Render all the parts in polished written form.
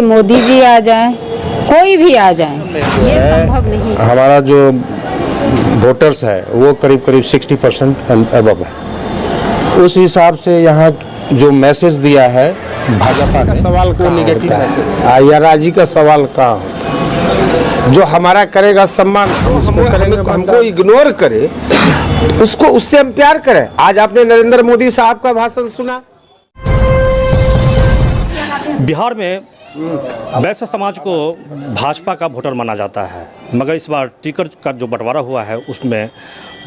चाहे मोदी जी आ जाएं, कोई भी आ जाएं, ये संभव नहीं है। हमारा जो वोटर्स है वो करीब करीब 60% अबव है। उस हिसाब से यहाँ जो मैसेज दिया है भाजपा का सवाल को निगेटिव मैसेज या राजी का सवाल कहाँ होता है। जो हमारा करेगा सम्मान हमको इग्नोर करे, उसको उससे हम प्यार करें। आज आपने नरेंद्र मोदी साहब का भाषण सुना। बिहार में वैश्य समाज को भाजपा का वोटर माना जाता है, मगर इस बार टिकट का जो बंटवारा हुआ है उसमें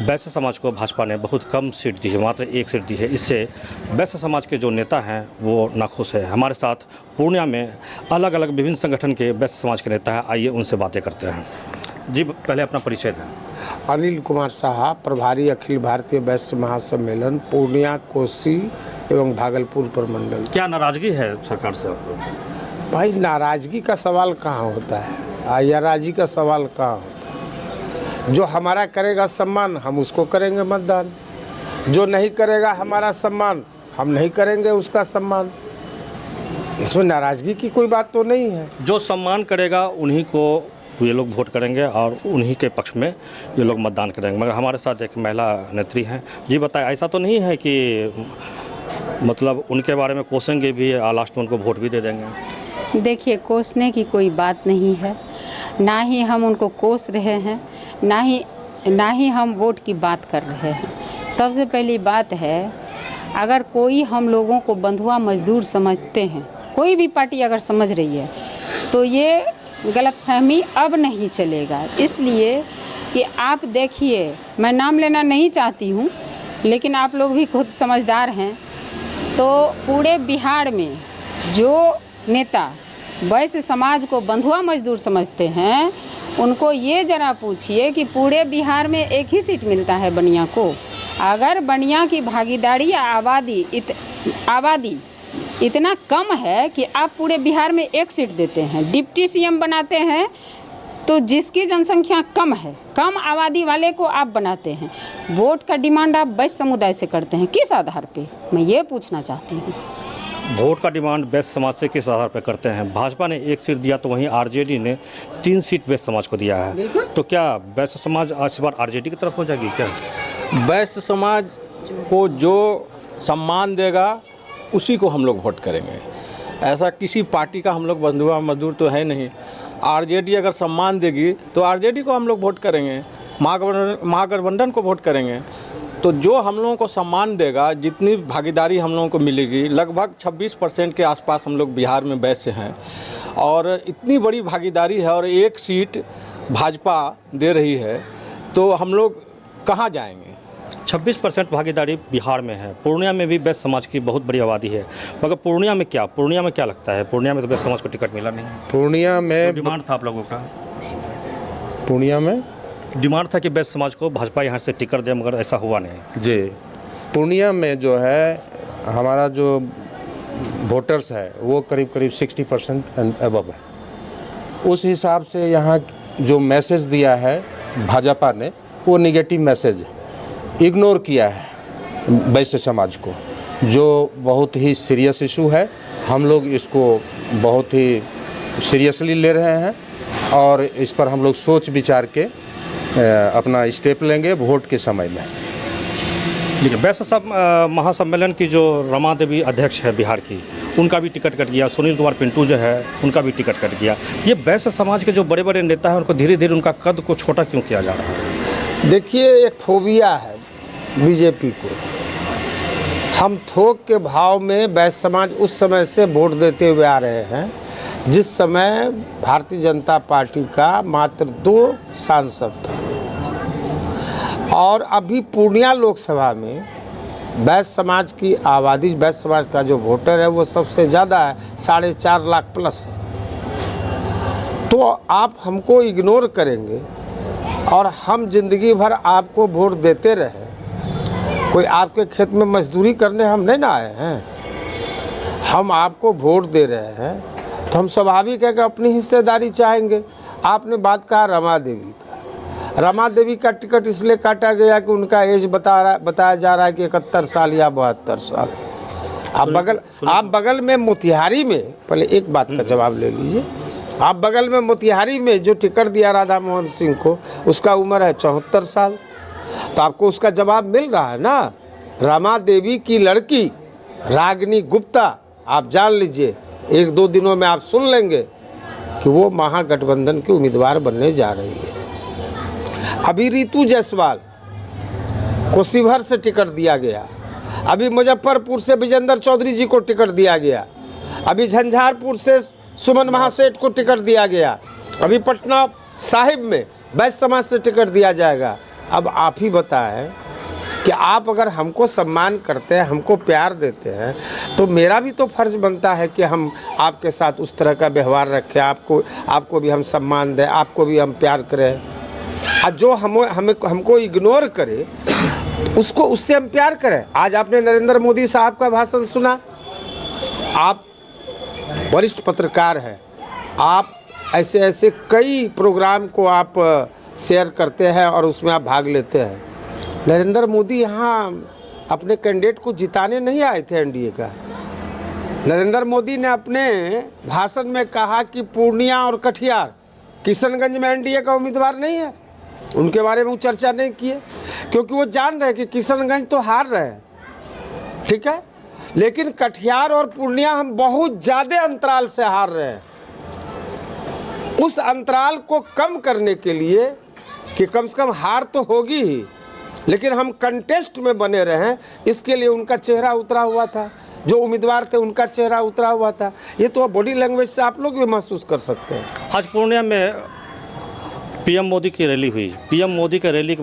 वैश्य समाज को भाजपा ने बहुत कम सीट दी है, मात्र 1 सीट दी है। इससे वैश्य समाज के जो नेता हैं वो नाखुश है। हमारे साथ पूर्णिया में अलग अलग विभिन्न संगठन के वैश्य समाज के नेता हैं, आइए उनसे बातें करते हैं। जी, पहले अपना परिचय दें। अनिल कुमार साहब, प्रभारी अखिल भारतीय वैश्य महासम्मेलन पूर्णिया, कोसी एवं भागलपुर प्रमंडल। क्या नाराजगी है सरकार से आपको? भाई, नाराजगी का सवाल कहाँ होता है या राजी का सवाल कहाँ होता है। जो हमारा करेगा सम्मान हम उसको करेंगे मतदान, जो नहीं करेगा हमारा सम्मान हम नहीं करेंगे उसका सम्मान। इसमें नाराजगी की कोई बात तो नहीं है। जो सम्मान करेगा उन्हीं को ये लोग वोट करेंगे और उन्हीं के पक्ष में ये लोग मतदान करेंगे। मगर हमारे साथ एक महिला नेत्री हैं। जी बताएं, ऐसा तो नहीं है कि मतलब उनके बारे में कोसेंगे भी और लास्ट में उनको वोट भी दे देंगे? देखिए, कोसने की कोई बात नहीं है, ना ही हम उनको कोस रहे हैं, ना ही हम वोट की बात कर रहे हैं। सबसे पहली बात है, अगर कोई हम लोगों को बंधुआ मजदूर समझते हैं, कोई भी पार्टी अगर समझ रही है, तो ये गलतफहमी अब नहीं चलेगा। इसलिए कि आप देखिए, मैं नाम लेना नहीं चाहती हूँ, लेकिन आप लोग भी खुद समझदार हैं। तो पूरे बिहार में जो नेता वैश्य समाज को बंधुआ मजदूर समझते हैं, उनको ये ज़रा पूछिए कि पूरे बिहार में 1 ही सीट मिलता है बनिया को। अगर बनिया की भागीदारी या आबादी इतना कम है कि आप पूरे बिहार में 1 सीट देते हैं, डिप्टी सीएम बनाते हैं, तो जिसकी जनसंख्या कम है, कम आबादी वाले को आप बनाते हैं, वोट का डिमांड आप वैश्य समुदाय से करते हैं, किस आधार पे? मैं ये पूछना चाहती हूँ। वोट का डिमांड वैश्य समाज से किस आधार पर करते हैं? भाजपा ने 1 सीट दिया तो वहीं आरजेडी ने 3 सीट वैश्य समाज को दिया है। तो क्या वैश्य समाज इस बार आरजेडी की तरफ हो जाएगी क्या? वैश्य समाज को जो सम्मान देगा उसी को हम लोग वोट करेंगे। ऐसा किसी पार्टी का हम लोग बंधुआ मजदूर तो है नहीं। आरजेडी अगर सम्मान देगी तो आरजेडी को हम लोग वोट करेंगे, महागठबंधन को वोट करेंगे। तो जो हम लोगों को सम्मान देगा, जितनी भागीदारी हम लोगों को मिलेगी, लगभग 26% के आसपास हम लोग बिहार में वैश्य हैं, और इतनी बड़ी भागीदारी है और 1 सीट भाजपा दे रही है, तो हम लोग कहाँ जाएंगे? 26% भागीदारी बिहार में है। पूर्णिया में भी वैश्य समाज की बहुत बड़ी आबादी है, मगर पूर्णिया में क्या लगता है? पूर्णिया में तो वैश्य समाज को टिकट मिला नहीं। पूर्णिया में तो डिमांड था आप लोगों का? पूर्णिया में डिमांड था कि वैश्य समाज को भाजपा यहाँ से टिकट दे, मगर ऐसा हुआ नहीं। जी, पूर्णिया में जो है हमारा जो वोटर्स है वो करीब करीब 60% अबव है। उस हिसाब से यहाँ जो मैसेज दिया है भाजपा ने वो निगेटिव मैसेज इग्नोर किया है वैश्य समाज को, जो बहुत ही सीरियस इशू है। हम लोग इसको बहुत ही सीरियसली ले रहे हैं और इस पर हम लोग सोच विचार के अपना स्टेप लेंगे वोट के समय में। देखिए, वैश्य महासम्मेलन की जो रमा देवी अध्यक्ष है बिहार की, उनका भी टिकट कट गया। सुनील कुमार पिंटू जो है उनका भी टिकट कट गया। ये वैश्य समाज के जो बड़े बड़े नेता हैं उनको धीरे धीरे उनका कद को छोटा क्यों किया जा रहा है? देखिए, एक फोबिया है बीजेपी को। हम थोक के भाव में वैश्य समाज उस समय से वोट देते हुए आ रहे हैं जिस समय भारतीय जनता पार्टी का मात्र 2 सांसद था, और अभी पूर्णिया लोकसभा में वैश्य समाज की आबादी, वैश्य समाज का जो वोटर है वो सबसे ज़्यादा है, 4.5 लाख प्लस है। तो आप हमको इग्नोर करेंगे और हम जिंदगी भर आपको वोट देते रहे। कोई आपके खेत में मजदूरी करने हम नहीं ना आए हैं, हम आपको वोट दे रहे हैं, तो हम स्वाभाविक है कि अपनी हिस्सेदारी चाहेंगे। आपने बात कहा रमा देवी का। रमा देवी का टिकट इसलिए काटा गया कि उनका एज बताया जा रहा है कि 71 साल या 72 साल। आप बगल में मोतिहारी में, पहले एक बात का जवाब ले लीजिए। आप बगल में मोतिहारी में जो टिकट दिया राधा मोहन सिंह को, उसका उम्र है 74 साल। तो आपको उसका जवाब मिल रहा है ना। रमा देवी की लड़की रागिनी गुप्ता, आप जान लीजिए, 1-2 दिनों में आप सुन लेंगे कि वो महागठबंधन की उम्मीदवार बनने जा रही है। अभी रितु जायसवाल को शिवहर से टिकट दिया गया। अभी मुजफ्फरपुर से विजेंद्र चौधरी जी को टिकट दिया गया। अभी झंझारपुर से सुमन महासेठ को टिकट दिया गया। अभी पटना साहिब में वैश्य समाज से टिकट दिया जाएगा। अब आप ही बताएं कि आप अगर हमको सम्मान करते हैं, हमको प्यार देते हैं, तो मेरा भी तो फर्ज बनता है कि हम आपके साथ उस तरह का व्यवहार रखें, आपको भी हम सम्मान दें, आपको भी हम प्यार करें। और जो हमको इग्नोर करे उससे हम प्यार करें। आज आपने नरेंद्र मोदी साहब का भाषण सुना। आप वरिष्ठ पत्रकार हैं, आप ऐसे कई प्रोग्राम को आप शेयर करते हैं और उसमें आप भाग लेते हैं। नरेंद्र मोदी यहाँ अपने कैंडिडेट को जिताने नहीं आए थे एनडीए का। नरेंद्र मोदी ने अपने भाषण में कहा कि पूर्णिया और कटिहार, किशनगंज में एनडीए का उम्मीदवार नहीं है। उनके बारे में वो चर्चा नहीं किए, क्योंकि वो जान रहे हैं कि किशनगंज तो हार रहे हैं, ठीक है, लेकिन कटिहार और पूर्णिया हम बहुत ज़्यादा अंतराल से हार रहे हैं। उस अंतराल को कम करने के लिए कि कम से कम हार तो होगी ही, लेकिन हम कंटेस्ट में बने रहें, इसके लिए उनका चेहरा उतरा हुआ था। जो उम्मीदवार थे उनका चेहरा उतरा हुआ था। ये तो बॉडी लैंग्वेज से आप लोग भी महसूस कर सकते हैं। आज पूर्णिया में पीएम मोदी की रैली हुई। पीएम मोदी की रैली के